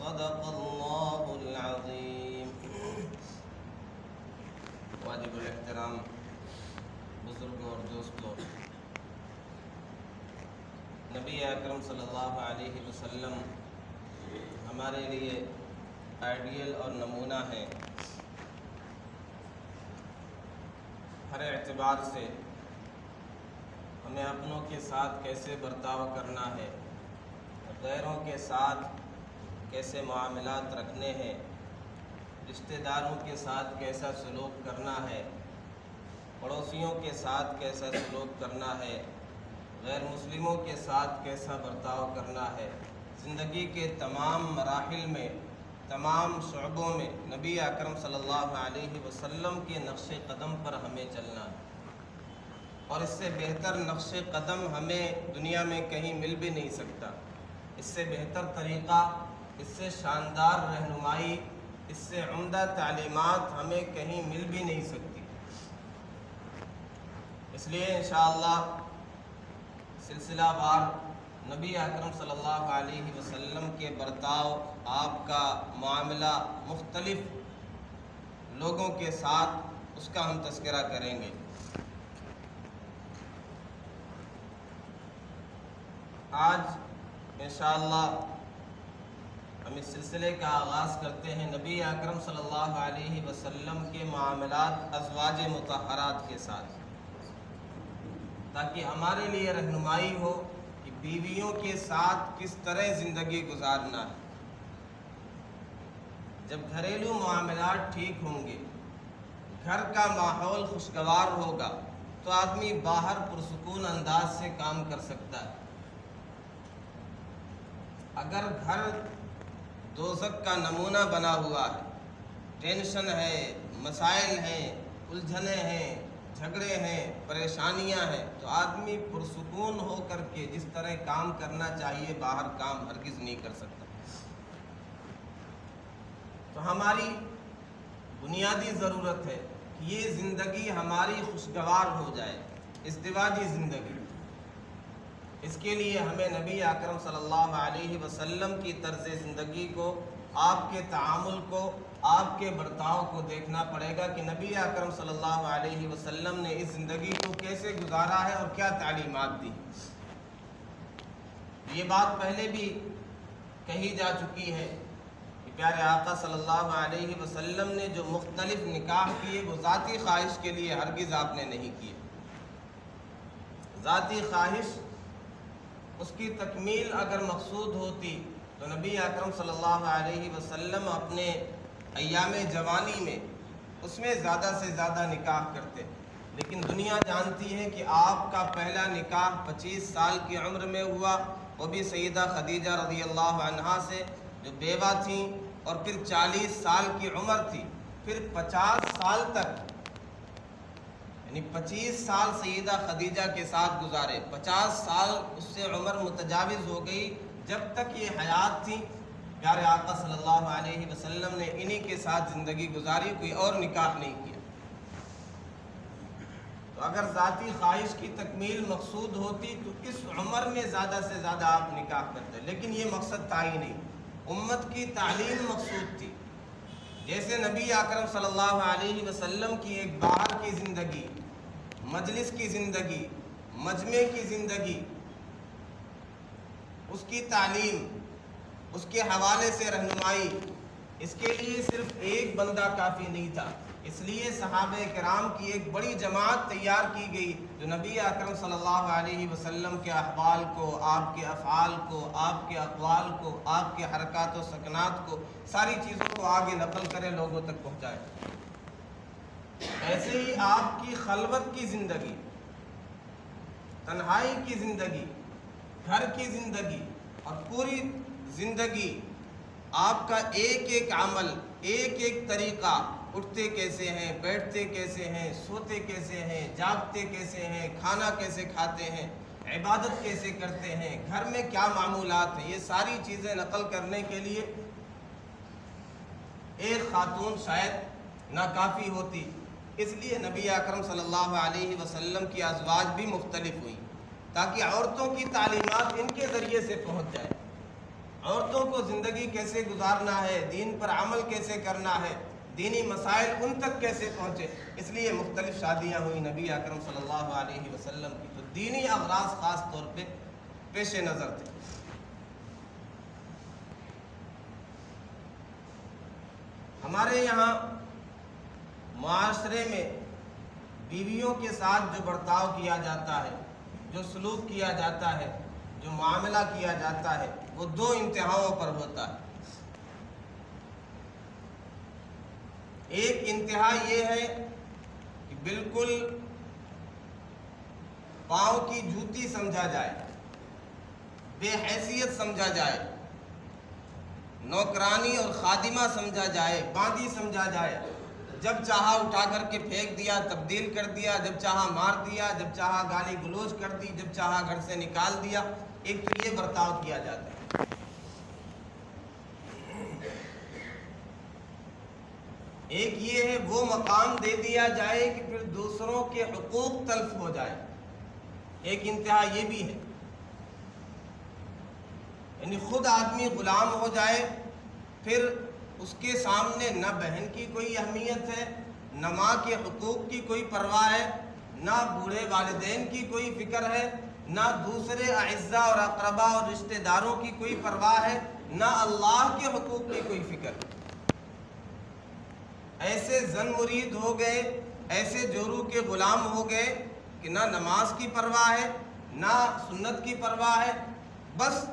صدق اللہ العظیم۔ واجب الاحترام بزرگوں اور دوستوں، نبی اکرم صلی اللہ علیہ وسلم ہمارے لیے آئیڈیل اور نمونہ ہیں۔ ہر اعتبار سے ہمیں اپنوں کے ساتھ کیسے برتاؤ کرنا ہے، غیروں کے ساتھ کیسے معاملات رکھنے ہیں، رشتہ داروں کے ساتھ کیسا سلوک کرنا ہے، پڑوسیوں کے ساتھ کیسا سلوک کرنا ہے، غیر مسلموں کے ساتھ کیسا برتاؤ کرنا ہے۔ زندگی کے تمام مراحل میں، تمام شعبوں میں نبی اکرم صلی اللہ علیہ وسلم کے نقش قدم پر ہمیں چلنا ہے، اور اس سے بہتر نقش قدم ہمیں دنیا میں کہیں مل بھی نہیں سکتا۔ اس سے بہتر طریقہ، اس سے شاندار رہنمائی، اس سے عمدہ تعلیمات ہمیں کہیں مل بھی نہیں سکتی۔ اس لیے انشاءاللہ سلسلہ وار نبی اکرم صلی اللہ علیہ وسلم کے برتاؤ، آپ کا معاملہ مختلف لوگوں کے ساتھ، اس کا ہم تذکرہ کریں گے۔ آج انشاءاللہ ہم اس سلسلے کا آغاز کرتے ہیں نبی اکرم صلی اللہ علیہ وسلم کے معاملات ازواج مطہرات کے ساتھ، تاکہ ہمارے لیے رہنمائی ہو کہ بیویوں کے ساتھ کس طرح زندگی گزارنا ہے۔ جب گھریلو معاملات ٹھیک ہوں گے، گھر کا ماحول خوشگوار ہوگا، تو آدمی باہر پرسکون انداز سے کام کر سکتا ہے۔ اگر گھر دوزخ کا نمونہ بنا ہوا ہے، ٹینشن ہے، مسائل ہیں، الجھنیں ہیں، جھگڑے ہیں، پریشانیاں ہیں، تو آدمی پرسکون ہو کر کے جس طرح کام کرنا چاہیے باہر کام ہرگز نہیں کر سکتا۔ تو ہماری بنیادی ضرورت ہے کہ یہ زندگی ہماری خوشگوار ہو جائے، ازدواجی زندگی۔ اس کے لیے ہمیں نبی اکرم صلی اللہ علیہ وسلم کی طرز زندگی کو، آپ کے تعامل کو، آپ کے برتاؤ کو دیکھنا پڑے گا کہ نبی اکرم صلی اللہ علیہ وسلم نے اس زندگی کو کیسے گزارا ہے اور کیا تعلیمات دی۔ یہ بات پہلے بھی کہی جا چکی ہے کہ پیارے آقا صلی اللہ علیہ وسلم نے جو مختلف نکاح کیے وہ ذاتی خواہش کے لیے ہرگز آپ نے نہیں کیے۔ ذاتی خواہش، اس کی تکمیل اگر مقصود ہوتی تو نبی اکرم صلی اللہ علیہ وسلم اپنے ایام جوانی میں اس میں زیادہ سے زیادہ نکاح کرتے، لیکن دنیا جانتی ہے کہ آپ کا پہلا نکاح 25 سال کی عمر میں ہوا، وہ بھی سیدہ خدیجہ رضی اللہ عنہا سے جو بیوہ تھیں، اور پھر 40 سال کی عمر تھی، پھر 50 سال تک، یعنی 25 سال سیدہ خدیجہ کے ساتھ گزارے، 50 سال اس سے عمر متجاوز ہو گئی۔ جب تک یہ حیات تھی پیارے آقا صلی اللہ علیہ وسلم نے انہی کے ساتھ زندگی گزاری، کوئی اور نکاح نہیں کیا۔ تو اگر ذاتی خواہش کی تکمیل مقصود ہوتی تو اس عمر میں زیادہ سے زیادہ آپ نکاح کرتے، لیکن یہ مقصد تھا ہی نہیں۔ امت کی تعلیم مقصود تھی۔ جیسے نبی اکرم صلی اللہ علیہ وسلم کی ایک باہر کی زندگی، مجلس کی زندگی، مجمع کی زندگی، اس کی تعلیم، اس کے حوالے سے رہنمائی، اس کے لیے صرف ایک بندہ کافی نہیں تھا۔ اس لیے صحابہ کرام کی ایک بڑی جماعت تیار کی گئی جو نبی اکرم صلی اللہ علیہ وسلم کے احوال کو، آپ کے افعال کو، آپ کے اقوال کو، آپ کے حرکات و سکنات کو، ساری چیزوں کو آگے نقل کرے، لوگوں تک پہنچائے۔ ایسے ہی آپ کی خلوت کی زندگی، تنہائی کی زندگی، گھر کی زندگی اور پوری زندگی، آپ کا ایک ایک عمل، ایک ایک طریقہ، اٹھتے کیسے ہیں، بیٹھتے کیسے ہیں، سوتے کیسے ہیں، جاگتے کیسے ہیں، کھانا کیسے کھاتے ہیں، عبادت کیسے کرتے ہیں، گھر میں کیا معمولات ہیں، یہ ساری چیزیں نقل کرنے کے لیے ایک خاتون شاید ناکافی ہوتی۔ اس لیے نبی اکرم صلی اللہ علیہ وسلم کی ازواج بھی مختلف ہوئی، تاکہ عورتوں کی تعلیمات ان کے ذریعے سے پہنچ جائے۔ عورتوں کو زندگی کیسے گزارنا ہے، دین پر عمل کیسے کرنا ہے، دینی مسائل ان تک کیسے پہنچے، اس لیے مختلف شادیاں ہوئی نبی اکرم صلی اللہ علیہ وسلم کی، تو دینی اغراض خاص طور پہ پیش نظر تھے۔ ہمارے یہاں معاشرے میں بیویوں کے ساتھ جو برتاؤ کیا جاتا ہے، جو سلوک کیا جاتا ہے، جو معاملہ کیا جاتا ہے، وہ دو انتہاؤں پر ہوتا ہے۔ ایک انتہا یہ ہے کہ بالکل پاؤں کی جوتی سمجھا جائے، بے حیثیت سمجھا جائے، نوکرانی اور خادمہ سمجھا جائے، باندھی سمجھا جائے، جب چاہا اٹھا کر کے پھینک دیا، تبدیل کر دیا، جب چاہا مار دیا، جب چاہا گالی گلوچ کر دی، جب چاہا گھر سے نکال دیا۔ ایک تو یہ برتاؤ کیا جاتا ہے۔ ایک یہ ہے وہ مقام دے دیا جائے کہ پھر دوسروں کے حقوق تلف ہو جائے۔ ایک انتہا یہ بھی ہے، یعنی خود آدمی غلام ہو جائے، پھر اس کے سامنے نہ بہن کی کوئی اہمیت ہے، نہ ماں کے حقوق کی کوئی پرواہ ہے، نہ بوڑھے والدین کی کوئی فکر ہے، نہ دوسرے اعزاء اور اقربا اور رشتہ داروں کی کوئی پرواہ ہے، نہ اللہ کے حقوق کی کوئی فکر ہے۔ ایسے زن مرید ہو گئے، ایسے جورو کے غلام ہو گئے کہ نہ نماز کی پرواہ ہے، نہ سنت کی پرواہ ہے، بس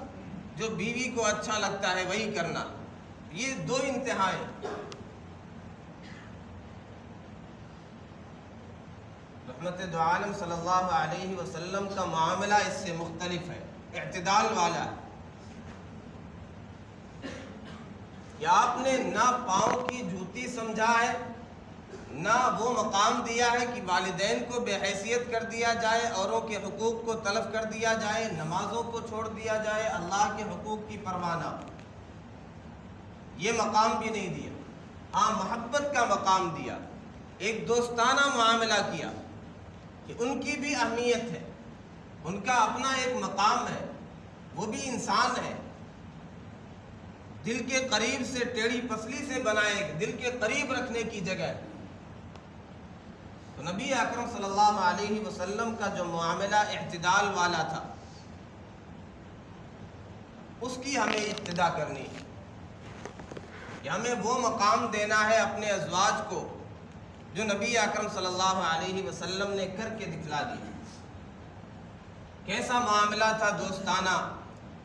جو بیوی کو اچھا لگتا ہے وہی کرنا۔ یہ دو انتہائیں۔ رحمت دو عالم صلی اللہ علیہ وسلم کا معاملہ اس سے مختلف ہے، اعتدال والا ہے کہ آپ نے نہ پاؤں کی جوتی سمجھا ہے، نہ وہ مقام دیا ہے کہ والدین کو بے حیثیت کر دیا جائے، اوروں کے حقوق کو تلف کر دیا جائے، نمازوں کو چھوڑ دیا جائے، اللہ کے حقوق کی پرواہ نہ، یہ مقام بھی نہیں دیا۔ ہاں محبت کا مقام دیا، ایک دوستانہ معاملہ کیا کہ ان کی بھی اہمیت ہے، ان کا اپنا ایک مقام ہے، وہ بھی انسان ہے، دل کے قریب سے ٹیڑھی پسلی سے بنائے، دل کے قریب رکھنے کی جگہ۔ تو نبی اکرم صلی اللہ علیہ وسلم کا جو معاملہ اعتدال والا تھا، اس کی ہمیں ابتدا کرنی ہے کہ ہمیں وہ مقام دینا ہے اپنے ازواج کو جو نبی اکرم صلی اللہ علیہ وسلم نے کر کے دکھلا دی۔ کیسا معاملہ تھا دوستانہ،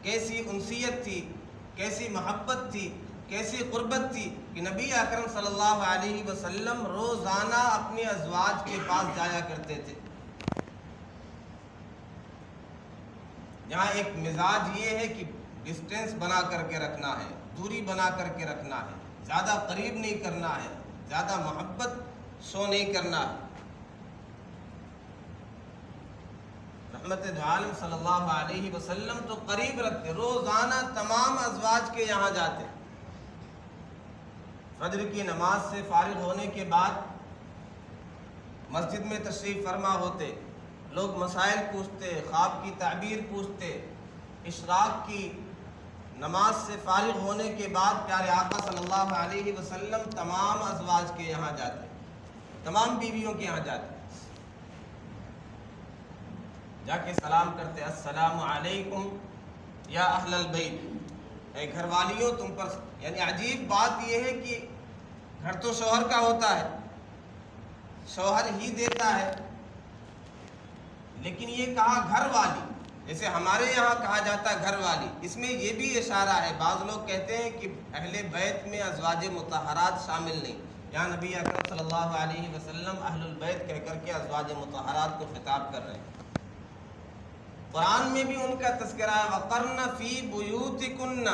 کیسی انسیت تھی، کیسی محبت تھی، کیسی قربت تھی کہ نبی اکرم صلی اللہ علیہ وسلم روزانہ اپنے ازواج کے پاس جایا کرتے تھے۔ یہاں ایک مزاج یہ ہے کہ ڈسٹینس بنا کر کے رکھنا ہے، دوری بنا کر کے رکھنا ہے، زیادہ قریب نہیں کرنا ہے، زیادہ محبت شو نہیں کرنا ہے۔ رحمت دو عالم صلی اللہ علیہ وسلم تو قریب رکھتے، روزانہ تمام ازواج کے یہاں جاتے، فجر کی نماز سے فارغ ہونے کے بعد مسجد میں تشریف فرما ہوتے، لوگ مسائل پوچھتے، خواب کی تعبیر پوچھتے، اشراق کی نماز سے فارغ ہونے کے بعد پیارے آقا صلی اللہ علیہ وسلم تمام ازواج کے یہاں جاتے، تمام بیویوں کے یہااں جاتے، جا کے سلام کرتے، السلام علیکم یا اہل البیت، اے گھر والیوں تم پر۔ یعنی عجیب بات یہ ہے کہ گھر تو شوہر کا ہوتا ہے، شوہر ہی دیتا ہے، لیکن یہ کہا گھر والی، جیسے ہمارے یہاں کہا جاتا ہے گھر والی، اس میں یہ بھی اشارہ ہے، بعض لوگ کہتے ہیں کہ اہل بیت میں ازواج مطہرات شامل نہیں، یہاں نبی اکرم صلی اللہ علیہ وسلم اہل البیت کہہ کر کے ازواج مطہرات کو خطاب کر رہے ہیں۔ قرآن میں بھی ان کا تذکرہ ہے، وَقَرْنَ فِي بُيُوتِكُنَّ،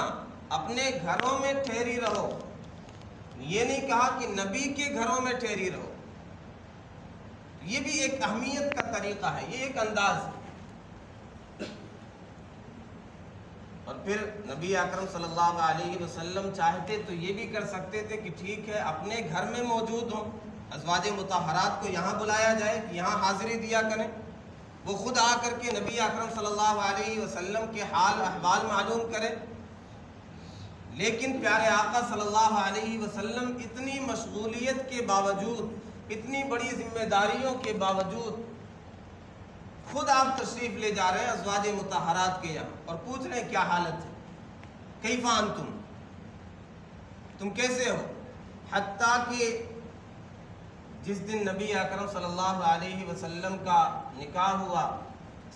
اپنے گھروں میں ٹھہری رہو، یہ نہیں کہا کہ نبی کے گھروں میں ٹھہری رہو، یہ بھی ایک اہمیت کا طریقہ ہے، یہ ایک انداز ہے۔ اور پھر نبی اکرم صلی اللہ علیہ وسلم چاہتے تو یہ بھی کر سکتے تھے کہ ٹھیک ہے اپنے گھر میں موجود ہوں، ازواج مطہرات کو یہاں بلایا جائے کہ یہاں حاضری دیا کریں، وہ خود آ کر کے نبی اکرم صلی اللہ علیہ وسلم کے حال احوال معلوم کریں، لیکن پیارے آقا صلی اللہ علیہ وسلم اتنی مشغولیت کے باوجود، اتنی بڑی ذمہ داریوں کے باوجود خود آپ تشریف لے جا رہے ہیں ازواج مطہرات کے یہاں اور پوچھ رہے ہیں کیا حالت ہے، کیف انتم، تم کیسے ہو؟ حتیٰ کہ جس دن نبی اکرم صلی اللہ علیہ وسلم کا نکاح ہوا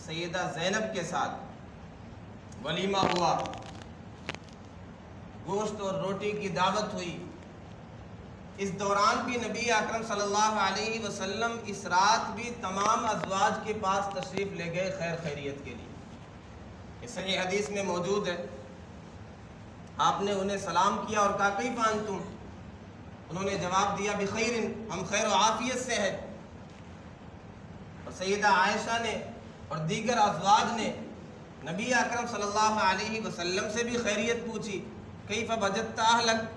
سیدہ زینب کے ساتھ، ولیمہ ہوا، گوشت اور روٹی کی دعوت ہوئی، اس دوران بھی نبی اکرم صلی اللہ علیہ وسلم اس رات بھی تمام ازواج کے پاس تشریف لے گئے خیر خیریت کے لیے۔ یہ صحیح حدیث میں موجود ہے، آپ نے انہیں سلام کیا اور کہا کیف انتم، انہوں نے جواب دیا بخیر، ہم خیر و عافیت سے ہیں۔ اور سیدہ عائشہ نے اور دیگر ازواج نے نبی اکرم صلی اللہ علیہ وسلم سے بھی خیریت پوچھی، کیف وجدت اہلک،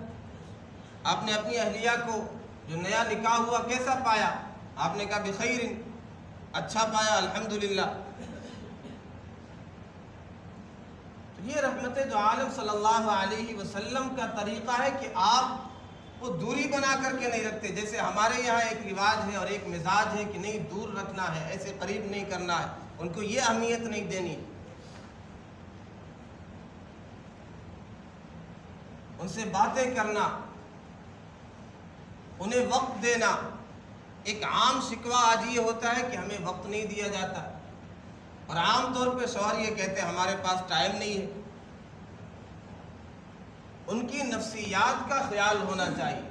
آپ نے اپنی اہلیہ کو جو نیا نکاح ہوا کیسا پایا؟ آپ نے کہا بخیر، اچھا پایا الحمدللہ۔ تو یہ رحمت دو عالم صلی اللہ علیہ وسلم کا طریقہ ہے کہ آپ وہ دوری بنا کر کے نہیں رکھتے، جیسے ہمارے یہاں ایک رواج ہے اور ایک مزاج ہے کہ نہیں دور رکھنا ہے، ایسے قریب نہیں کرنا ہے، ان کو یہ اہمیت نہیں دینی، ان سے باتیں کرنا، انہیں وقت دینا۔ ایک عام شکوہ آج یہ ہوتا ہے کہ ہمیں وقت نہیں دیا جاتا، اور عام طور پہ شوہر یہ کہتے ہیں ہمارے پاس ٹائم نہیں ہے۔ ان کی نفسیات کا خیال ہونا چاہیے۔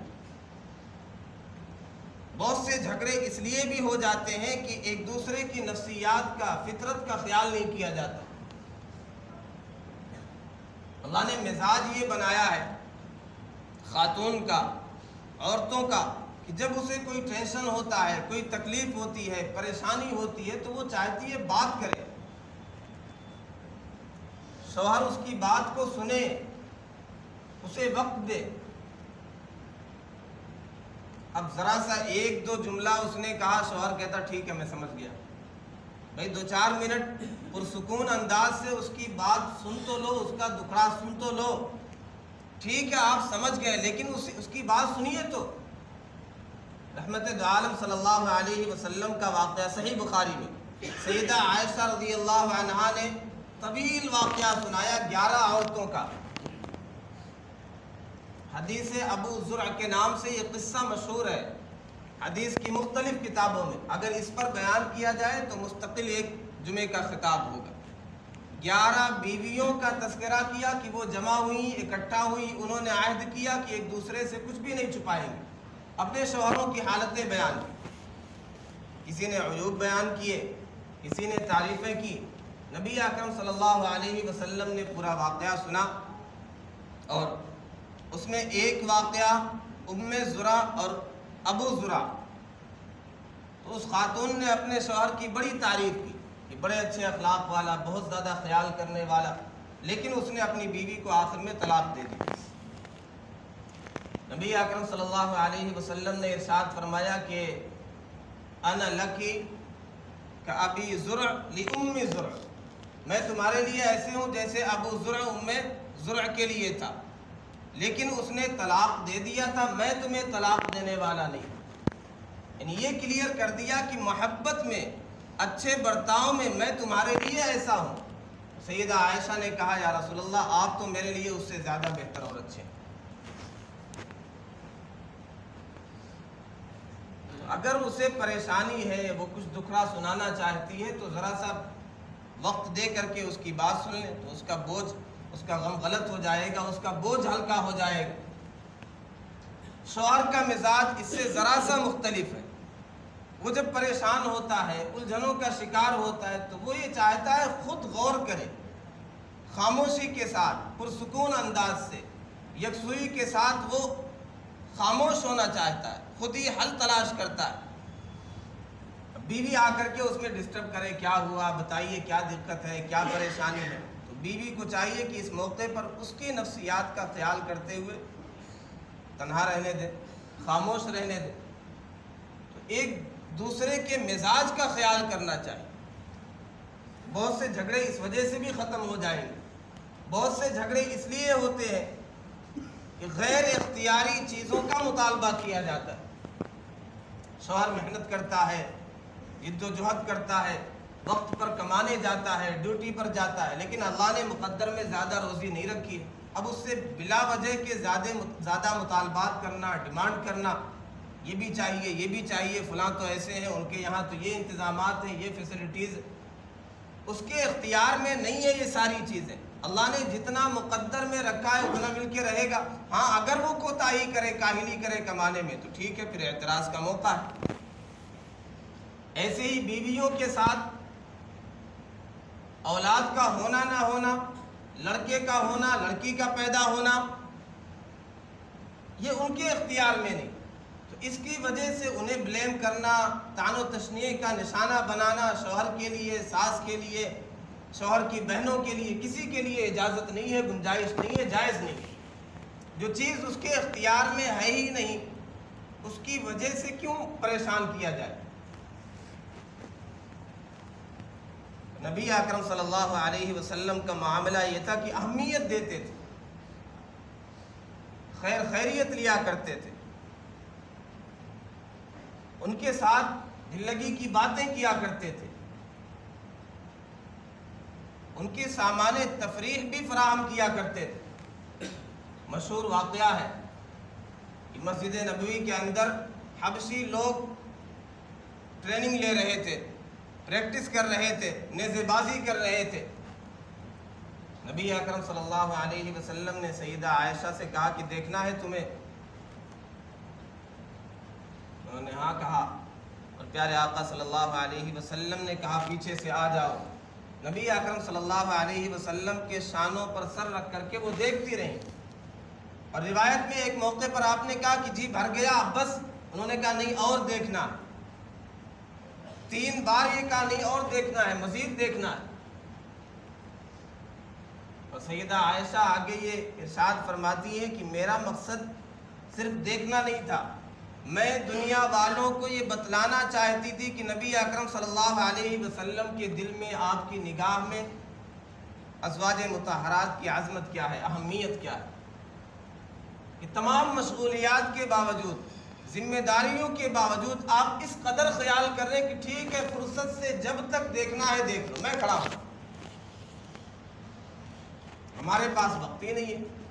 بہت سے جھگڑے اس لیے بھی ہو جاتے ہیں کہ ایک دوسرے کی نفسیات کا، فطرت کا خیال نہیں کیا جاتا۔ اللہ نے مزاج یہ بنایا ہے خاتون کا، عورتوں کا، کہ جب اسے کوئی ٹینشن ہوتا ہے، کوئی تکلیف ہوتی ہے، پریشانی ہوتی ہے تو وہ چاہتی ہے بات کرے، شوہر اس کی بات کو سنے، اسے وقت دے۔ اب ذرا سا ایک دو جملہ اس نے کہا، شوہر کہتا ٹھیک ہے میں سمجھ گیا، بھائی 2-4 منٹ پرسکون انداز سے اس کی بات سن تو لو، اس کا دکھڑا سن تو لو، ٹھیک ہے آپ سمجھ گئے، لیکن اس کی بات سنیے تو۔ رحمت دو عالم صلی اللہ علیہ وسلم کا واقعہ صحیح بخاری میں سیدہ عائشہ رضی اللہ عنہا نے طویل واقعہ سنایا 11 عورتوں کا۔ حدیث ابو زرع کے نام سے یہ قصہ مشہور ہے حدیث کی مختلف کتابوں میں، اگر اس پر بیان کیا جائے تو مستقل ایک جمعے کا خطاب ہوگا۔ 11 بیویوں کا تذکرہ کیا کہ وہ جمع ہوئی، اکٹھا ہوئی، انہوں نے عہد کیا کہ ایک دوسرے سے کچھ بھی نہیں چھپائیں گے، اپنے شوہروں کی حالتیں بیان کی، کسی نے عیوب بیان کیے، کسی نے تعریفیں کی۔ نبی اکرم صلی اللہ علیہ وسلم نے پورا واقعہ سنا، اور اس میں ایک واقعہ ام زرع اور ابو زرع، تو اس خاتون نے اپنے شوہر کی بڑی تعریف کی کہ بڑے اچھے اخلاق والا، بہت زیادہ خیال کرنے والا، لیکن اس نے اپنی بیوی کو آخر میں طلاق دے دی۔ نبی اکرم صلی اللہ علیہ وسلم نے ارشاد فرمایا کہ انا لکی کابی زرع لام زرع، میں تمہارے لیے ایسے ہوں جیسے ابو زرع ام زرع کے لیے تھا، لیکن اس نے طلاق دے دیا تھا، میں تمہیں طلاق دینے والا نہیں۔ یعنی یہ کلیئر کر دیا کہ محبت میں، اچھے برتاؤ میں میں تمہارے لیے ایسا ہوں۔ سیدہ عائشہ نے کہا یا رسول اللہ آپ تو میرے لیے اس سے زیادہ بہتر اور اچھے ہیں۔ اگر اسے پریشانی ہے، وہ کچھ دکھڑا سنانا چاہتی ہے تو ذرا سا وقت دے کر کے اس کی بات سن لیں، تو اس کا بوجھ، اس کا غم غلط ہو جائے گا، اس کا بوجھ ہلکا ہو جائے گا۔ شوہر کا مزاج اس سے ذرا سا مختلف ہے، وہ جب پریشان ہوتا ہے، الجھنوں کا شکار ہوتا ہے، تو وہ یہ چاہتا ہے خود غور کرے، خاموشی کے ساتھ، پرسکون انداز سے، یکسوئی کے ساتھ وہ خاموش ہونا چاہتا ہے، خود ہی حل تلاش کرتا ہے۔ بیوی آ کر کے اس میں ڈسٹرب کرے، کیا ہوا بتائیے، کیا دقت ہے، کیا پریشانی ہے، تو بیوی کو چاہیے کہ اس موقع پر اس کی نفسیات کا خیال کرتے ہوئے تنہا رہنے دے، خاموش رہنے دے۔ تو ایک دوسرے کے مزاج کا خیال کرنا چاہیے۔ بہت سے جھگڑے اس وجہ سے بھی ختم ہو جائیں گے، بہت سے جھگڑے اس لیے ہوتے ہیں کہ غیر اختیاری چیزوں کا مطالبہ کیا جاتا ہے۔ شوہر محنت کرتا ہے، جد و جہد کرتا ہے، وقت پر کمانے جاتا ہے، ڈیوٹی پر جاتا ہے، لیکن اللہ نے مقدر میں زیادہ روزی نہیں رکھی ہے۔ اب اس سے بلا وجہ کے زیادہ مطالبات کرنا، ڈیمانڈ کرنا، یہ بھی چاہیے، یہ بھی چاہیے، فلاں تو ایسے ہیں، ان کے یہاں تو یہ انتظامات ہیں، یہ فیسلٹیز، اس کے اختیار میں نہیں ہے یہ ساری چیزیں۔ اللہ نے جتنا مقدر میں رکھا ہے اتنا مل کے رہے گا۔ ہاں اگر وہ کوتاہی کرے، کاہلی کرے کمانے میں تو ٹھیک ہے، پھر اعتراض کا موقع ہے۔ ایسے ہی بیویوں کے ساتھ اولاد کا ہونا نہ ہونا، لڑکے کا ہونا، لڑکی کا پیدا ہونا، یہ ان کے اختیار میں نہیں، تو اس کی وجہ سے انہیں بلیم کرنا، طعن و تشنیع کا نشانہ بنانا شوہر کے لیے، ساس کے لیے، شوہر کی بہنوں کے لیے، کسی کے لیے اجازت نہیں ہے، گنجائش نہیں ہے، جائز نہیں ہے۔ جو چیز اس کے اختیار میں ہے ہی نہیں، اس کی وجہ سے کیوں پریشان کیا جائے؟ نبی اکرم صلی اللہ علیہ وسلم کا معاملہ یہ تھا کہ اہمیت دیتے تھے، خیریت لیا کرتے تھے، ان کے ساتھ دل لگی کی باتیں کیا کرتے تھے، ان کے سامان تفریح بھی فراہم کیا کرتے تھے۔ مشہور واقعہ ہے کہ مسجد نبوی کے اندر حبشی لوگ ٹریننگ لے رہے تھے، پریکٹس کر رہے تھے، نیزے بازی کر رہے تھے۔ نبی اکرم صلی اللہ علیہ وسلم نے سیدہ عائشہ سے کہا کہ دیکھنا ہے تمہیں؟ انہوں نے ہاں کہا، اور پیارے آقا صلی اللہ علیہ وسلم نے کہا پیچھے سے آ جاؤ۔ نبی اکرم صلی اللہ علیہ وسلم کے شانوں پر سر رکھ کر کے وہ دیکھتی رہیں، اور روایت میں ایک موقع پر آپ نے کہا کہ جی بھر گیا اب بس؟ انہوں نے کہا نہیں، اور دیکھنا۔ 3 بار یہ کہا نہیں، اور دیکھنا ہے، مزید دیکھنا ہے۔ اور سیدہ عائشہ آگے یہ ارشاد فرماتی ہے کہ میرا مقصد صرف دیکھنا نہیں تھا، میں دنیا والوں کو یہ بتلانا چاہتی تھی کہ نبی اکرم صلی اللہ علیہ وسلم کے دل میں، آپ کی نگاہ میں ازواج مطہرات کی عظمت کیا ہے، اہمیت کیا ہے۔ کہ تمام مشغولیات کے باوجود، ذمہ داریوں کے باوجود آپ اس قدر خیال کر رہے ہیں کہ ٹھیک ہے، فرصت سے جب تک دیکھنا ہے دیکھ لو، میں کھڑا ہوں، ہمارے پاس وقت ہی نہیں ہے۔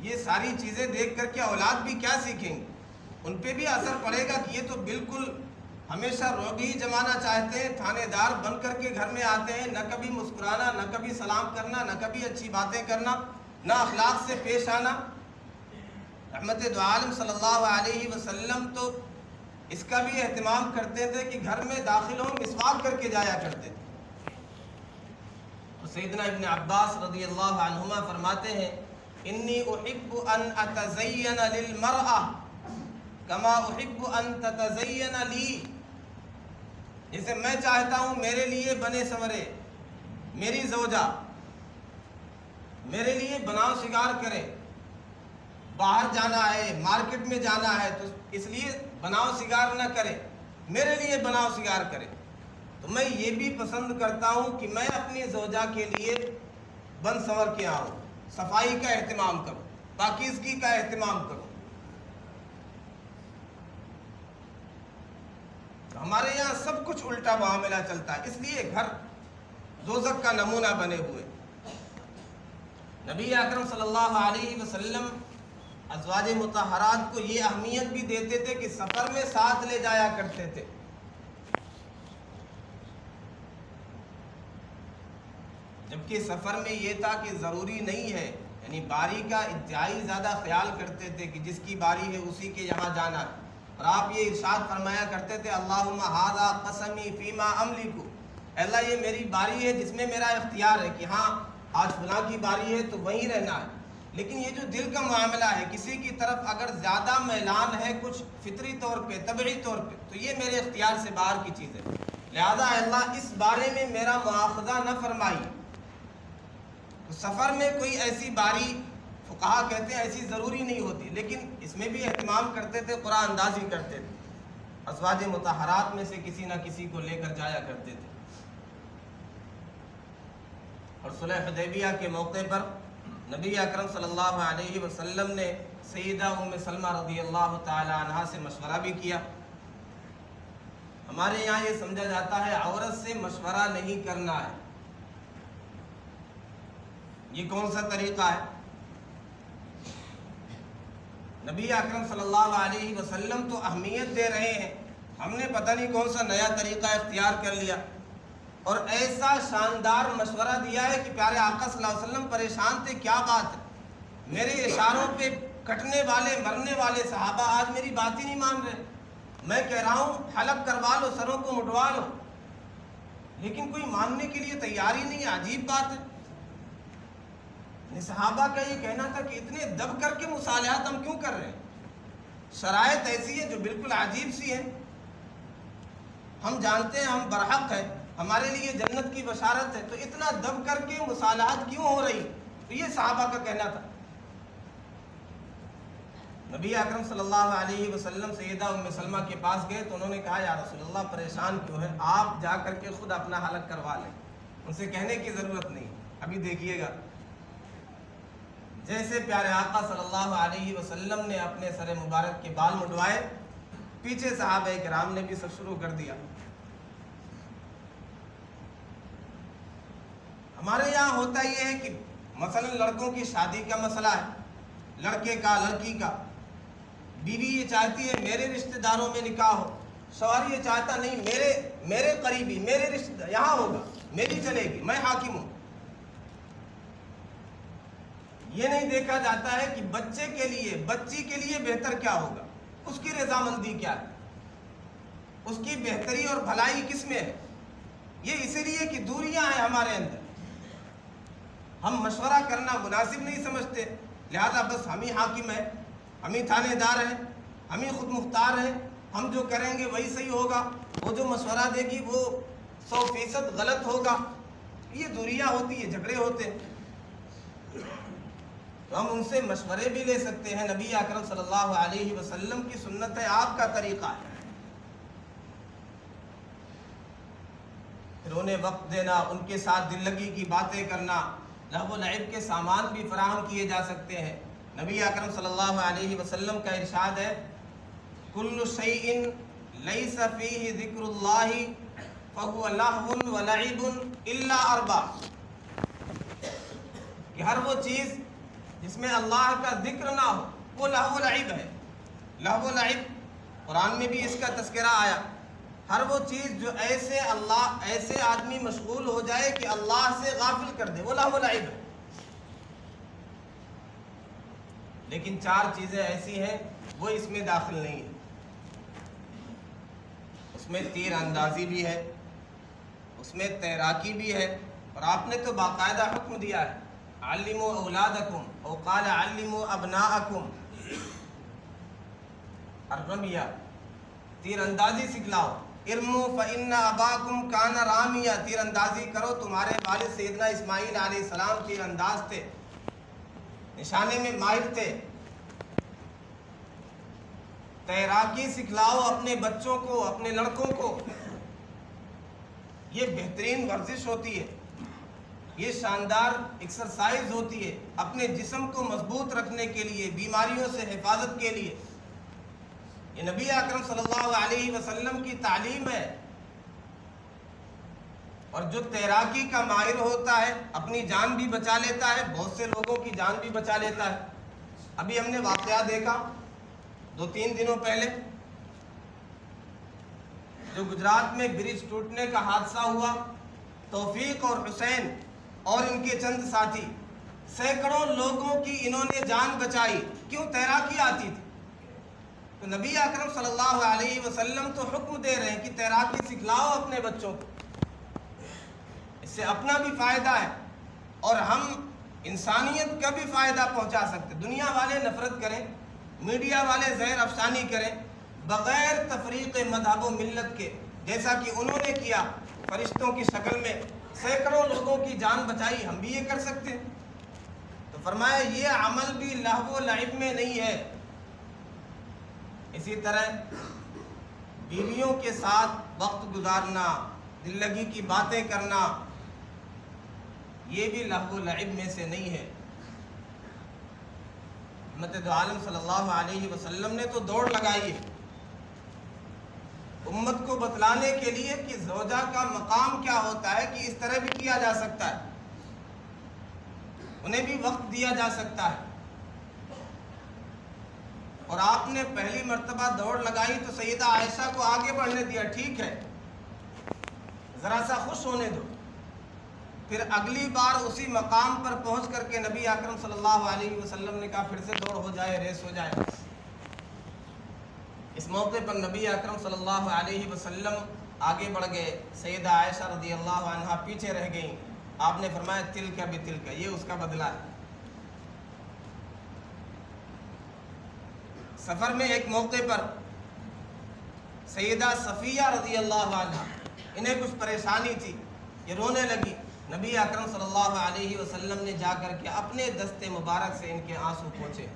یہ ساری چیزیں دیکھ کر کے اولاد بھی کیا سیکھیں گے؟ ان پہ بھی اثر پڑے گا کہ یہ تو بالکل ہمیشہ رعب ہی جمانا چاہتے ہیں، تھانے دار بن کر کے گھر میں آتے ہیں، نہ کبھی مسکرانا، نہ کبھی سلام کرنا، نہ کبھی اچھی باتیں کرنا، نہ اخلاق سے پیش آنا۔ رحمت دو عالم صلی اللہ علیہ وسلم تو اس کا بھی اہتمام کرتے تھے کہ گھر میں داخل ہوں مسواک کر کے جایا کرتے تھے۔ سیدنا ابن عباس رضی اللہ عنہما فرماتے ہیں انی احب ان اتزین للمرأة کما احب ان تتزین لی، جسے میں چاہتا ہوں میرے لیے بنے سنورے، میری زوجہ میرے لیے بناؤ شگار کرے، باہر جانا ہے، مارکیٹ میں جانا ہے تو اس لیے بناؤ شگار نہ کرے، میرے لیے بناؤ شگار کرے، تو میں یہ بھی پسند کرتا ہوں کہ میں اپنی زوجہ کے لیے بن سنور کے آؤں، صفائی کا اہتمام کروں، پاکیزگی کا اہتمام کروں۔ تو ہمارے یہاں سب کچھ الٹا معاملہ چلتا ہے، اس لیے گھر دوزخ کا نمونہ بنے ہوئے۔ نبی اکرم صلی اللہ علیہ وسلم ازواج مطہرات کو یہ اہمیت بھی دیتے تھے کہ سفر میں ساتھ لے جایا کرتے تھے۔ جبکہ سفر میں یہ تھا کہ ضروری نہیں ہے، یعنی باری کا انتہائی زیادہ خیال کرتے تھے کہ جس کی باری ہے اسی کے یہاں جانا ہے، اور آپ یہ ارشاد فرمایا کرتے تھے اللہم ھذا قسمی فیما املک، اے اللہ یہ میری باری ہے جس میں میرا اختیار ہے کہ ہاں آج فلاں کی باری ہے تو وہیں رہنا ہے۔ لیکن یہ جو دل کا معاملہ ہے، کسی کی طرف اگر زیادہ میلان ہے کچھ فطری طور پہ، طبعی طور پہ، تو یہ میرے اختیار سے باہر کی چیز ہے، لہذا اللہ اس بارے میں میرا مواخذہ نہ فرمائیے۔ تو سفر میں کوئی ایسی باری فقہا کہتے ہیں ایسی ضروری نہیں ہوتی، لیکن اس میں بھی اہتمام کرتے تھے، قرآن اندازی کرتے تھے، ازواج مطہرات میں سے کسی نہ کسی کو لے کر جایا کرتے تھے۔ اور صلح حدیبیہ کے موقع پر نبی اکرم صلی اللہ علیہ وسلم نے سیدہ ام سلمہ رضی اللہ تعالی عنہا سے مشورہ بھی کیا۔ ہمارے یہاں یہ سمجھا جاتا ہے عورت سے مشورہ نہیں کرنا ہے۔ یہ کون سا طریقہ ہے؟ نبی اکرم صلی اللہ علیہ وسلم تو اہمیت دے رہے ہیں، ہم نے پتہ نہیں کون سا نیا طریقہ اختیار کر لیا اور ایسا شاندار مشورہ دیا ہے کہ پیارے آقا صلی اللہ علیہ وسلم پریشان تھے، کیا بات ہے، میرے اشاروں پہ کٹنے والے مرنے والے صحابہ آج میری بات ہی نہیں مان رہے، میں کہہ رہا ہوں حلق کروا لو، سروں کو مٹوا لو، لیکن کوئی ماننے کے لیے تیار ہی نہیں ہے، عجیب بات ہے۔ صحابہ کا یہ کہنا تھا کہ اتنے دب کر کے مصالحات ہم کیوں کر رہے ہیں؟ شرائط ایسی ہے جو بالکل عجیب سی ہے، ہم جانتے ہیں ہم برحق ہیں، ہمارے لیے جنت کی بشارت ہے، تو اتنا دب کر کے مصالحات کیوں ہو رہی؟ تو یہ صحابہ کا کہنا تھا۔ نبی اکرم صلی اللہ علیہ وسلم سیدہ ام سلمہ کے پاس گئے تو انہوں نے کہا یا رسول اللہ پریشان کیوں ہیں، آپ جا کر کے خود اپنا حلق کروا لیں، ان سے کہنے کی ضرورت نہیں۔ ابھی دیکھیے گا جیسے پیارے آقا صلی اللہ علیہ وسلم نے اپنے سر مبارک کے بال مڈوائے، پیچھے صحابہ کرام نے بھی سب شروع کر دیا۔ ہمارے یہاں ہوتا یہ ہے کہ مثلا لڑکوں کی شادی کا مسئلہ ہے، لڑکے کا لڑکی کا، بیوی یہ چاہتی ہے میرے رشتہ داروں میں نکاح ہو، شوہر یہ چاہتا نہیں میرے قریبی میرے رشتہ دار یہاں ہوگا، میری چلے گی، میں حاکم ہوں۔ یہ نہیں دیکھا جاتا ہے کہ بچے کے لیے بچی کے لیے بہتر کیا ہوگا، اس کی رضامندی کیا ہے، اس کی بہتری اور بھلائی کس میں ہے۔ یہ اسی لیے کہ دوریاں ہیں ہمارے اندر، ہم مشورہ کرنا مناسب نہیں سمجھتے، لہذا بس ہم ہی حاکم ہیں، ہم ہی تھانے دار ہیں، ہم ہی خود مختار ہیں، ہم جو کریں گے وہی صحیح ہوگا، وہ جو مشورہ دے گی وہ 100% غلط ہوگا۔ یہ دوریاں ہوتی ہے، جھگڑے ہوتے ہیں، تو ہم ان سے مشورے بھی لے سکتے ہیں۔ نبی اکرم صلی اللہ علیہ وسلم کی سنت ہے، آپ کا طریقہ ہے۔ پھر انہیں وقت دینا، ان کے ساتھ دل لگی کی باتیں کرنا، لہو و لعب کے سامان بھی فراہم کیے جا سکتے ہیں۔ نبی اکرم صلی اللہ علیہ وسلم کا ارشاد ہے کل شیء لیس فیہ ذکر اللہ فہو لہو و لعب الا اربع، کہ ہر وہ چیز جس میں اللہ کا ذکر نہ ہو وہ لہو و لعب ہے۔ لہو و لعب قرآن میں بھی اس کا تذکرہ آیا، ہر وہ چیز جو ایسے آدمی مشغول ہو جائے کہ اللہ سے غافل کر دے وہ لہو و لعب ہے۔ لیکن 4 چیزیں ایسی ہیں وہ اس میں داخل نہیں ہیں، اس میں تیر اندازی بھی ہے، اس میں تیراکی بھی ہے، اور آپ نے تو باقاعدہ حکم دیا ہے علموا اولادکم او قال علموا ابناءکم الرمیہ، تیر اندازی سکھلاؤ، ارموا فإن اباکم کان رامیہ، تیر اندازی کرو، تمہارے والد سیدنا اسماعیل علیہ السلام تیر انداز تھے، نشانے میں ماہر تھے۔ تیراکی سکھلاؤ اپنے بچوں کو، اپنے لڑکوں کو، یہ بہترین ورزش ہوتی ہے، یہ شاندار ایکسرسائز ہوتی ہے اپنے جسم کو مضبوط رکھنے کے لیے، بیماریوں سے حفاظت کے لیے۔ یہ نبی اکرم صلی اللہ علیہ وسلم کی تعلیم ہے۔ اور جو تیراکی کا ماہر ہوتا ہے اپنی جان بھی بچا لیتا ہے، بہت سے لوگوں کی جان بھی بچا لیتا ہے۔ ابھی ہم نے واقعہ دیکھا 2-3 دنوں پہلے جو گجرات میں برج ٹوٹنے کا حادثہ ہوا، توفیق اور حسین اور ان کے چند ساتھی، سینکڑوں لوگوں کی انہوں نے جان بچائی، کیوں؟ تیراکی آتی تھی۔ تو نبی اکرم صلی اللہ علیہ وسلم تو حکم دے رہے ہیں کہ تیراکی سکھلاؤ اپنے بچوں کو، اس سے اپنا بھی فائدہ ہے اور ہم انسانیت کا بھی فائدہ پہنچا سکتے۔ دنیا والے نفرت کریں، میڈیا والے زہر افشانی کریں، بغیر تفریق مذہب و ملت کے، جیسا کہ انہوں نے کیا، فرشتوں کی شکل میں سینکڑوں لوگوں کی جان بچائی، ہم بھی یہ کر سکتے ہیں۔ تو فرمایا یہ عمل بھی لہو و لعب میں نہیں ہے۔ اسی طرح بیویوں کے ساتھ وقت گزارنا، دل لگی کی باتیں کرنا، یہ بھی لہو و لعب میں سے نہیں ہے۔ رحمت دو عالم صلی اللہ علیہ وسلم نے تو دوڑ لگائی ہے امت کو بتلانے کے لیے کہ زوجہ کا مقام کیا ہوتا ہے، کہ اس طرح بھی کیا جا سکتا ہے، انہیں بھی وقت دیا جا سکتا ہے۔ اور آپ نے پہلی مرتبہ دوڑ لگائی تو سیدہ عائشہ کو آگے بڑھنے دیا، ٹھیک ہے ذرا سا خوش ہونے دو۔ پھر اگلی بار اسی مقام پر پہنچ کر کے نبی اکرم صلی اللہ علیہ وسلم نے کہا پھر سے دوڑ ہو جائے، ریس ہو جائے۔ اس موقع پر نبی اکرم صلی اللہ علیہ وسلم آگے بڑھ گئے، سیدہ عائشہ رضی اللہ عنہا پیچھے رہ گئیں۔ آپ نے فرمایا تلک بتلک، یہ اس کا بدلہ ہے۔ سفر میں ایک موقع پر سیدہ صفیہ رضی اللہ عنہا، انہیں کچھ پریشانی تھی، یہ رونے لگی۔ نبی اکرم صلی اللہ علیہ وسلم نے جا کر کے اپنے دست مبارک سے ان کے آنسو پوچھے۔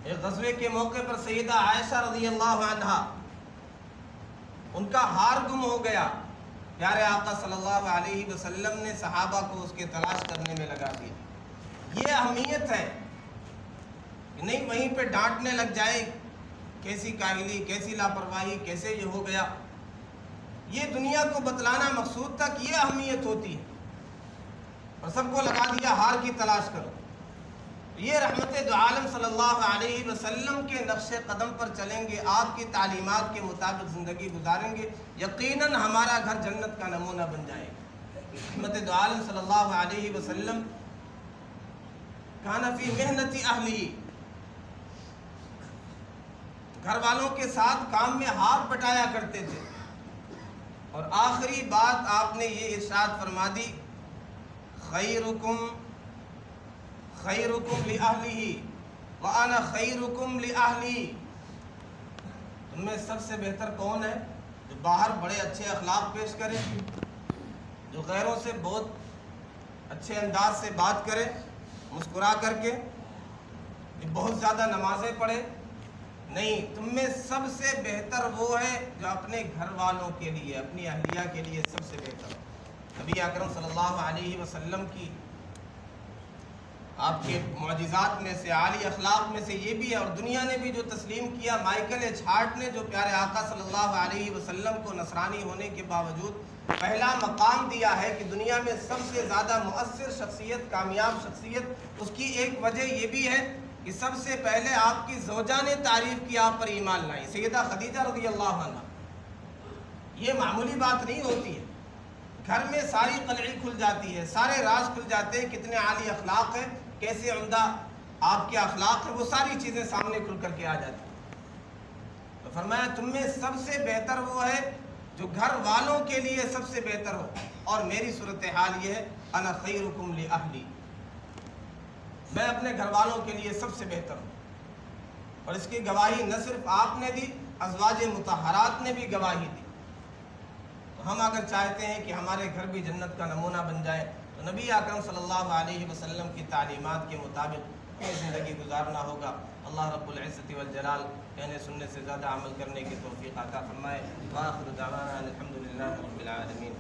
ایک غزوے کے موقع پر سیدہ عائشہ رضی اللہ عنہا، ان کا ہار گم ہو گیا، پیارے آقا صلی اللہ علیہ وسلم نے صحابہ کو اس کے تلاش کرنے میں لگا دیا۔ یہ اہمیت ہے کہ نہیں وہیں پہ ڈانٹنے لگ جائے، کیسی کاہلی، کیسی لاپرواہی، کیسے یہ ہو گیا۔ یہ دنیا کو بتلانا مقصود تھا کہ یہ اہمیت ہوتی ہے، اور سب کو لگا دیا ہار کی تلاش کرو۔ یہ رحمت دو عالم صلی اللہ علیہ وسلم کے نقش قدم پر چلیں گے، آپ کی تعلیمات کے مطابق زندگی گزاریں گے، یقیناً ہمارا گھر جنت کا نمونہ بن جائے گا۔ رحمت دو عالم صلی اللہ علیہ وسلم کان فی محنت اہلہ، گھر والوں کے ساتھ کام میں ہاتھ بٹایا کرتے تھے۔ اور آخری بات آپ نے یہ ارشاد فرما دی، خیرکم خیرکم لأہلہ وَأَنَا خیرکم لأہلی۔ ان میں سب سے بہتر کون ہے؟ جو باہر بڑے اچھے اخلاق پیش کرے، جو غیروں سے بہت اچھے انداز سے بات کرے مسکرا کر کے، جو بہت زیادہ نمازیں پڑھے۔ نہیں، تم میں سب سے بہتر وہ ہے جو اپنے گھر والوں کے لیے، اپنی اہلیہ کے لیے سب سے بہتر۔ نبی اکرم صلی اللہ علیہ وسلم کی آپ کے معجزات میں سے، عالی اخلاق میں سے یہ بھی ہے، اور دنیا نے بھی جو تسلیم کیا، مائیکل ایچ ہارٹ نے جو پیارے آقا صلی اللہ علیہ وسلم کو نصرانی ہونے کے باوجود پہلا مقام دیا ہے کہ دنیا میں سب سے زیادہ مؤثر شخصیت، کامیاب شخصیت، اس کی ایک وجہ یہ بھی ہے کہ سب سے پہلے آپ کی زوجہ نے تعریف کی، آپ پر ایمان لائی، سیدہ خدیجہ رضی اللہ عنہا۔ یہ معمولی بات نہیں ہوتی ہے، گھر میں ساری قلعی کھل جاتی ہے، سارے راز کھل جاتے ہیں، کتنے عالی اخلاق ہیں، کیسے عمدہ آپ کے اخلاق ہیں، وہ ساری چیزیں سامنے کھل کر کے آ جاتی ہیں۔ تو فرمایا تم میں سب سے بہتر وہ ہے جو گھر والوں کے لیے سب سے بہتر ہو، اور میری صورتحال یہ ہے، انا خیرکم لأہلی، میں اپنے گھر والوں کے لیے سب سے بہتر ہوں۔ اور اس کی گواہی نہ صرف آپ نے دی، ازواج مطہرات نے بھی گواہی دی۔ تو ہم اگر چاہتے ہیں کہ ہمارے گھر بھی جنت کا نمونہ بن جائے تو نبی اکرم صلی اللہ علیہ وسلم کی تعلیمات کے مطابق اپنی زندگی گزارنا ہوگا۔ اللہ رب العزت والجلال کہنے سننے سے زیادہ عمل کرنے کی توفیق عطا فرمائے۔ وآخر دعوانا الحمدللہ رب العالمین۔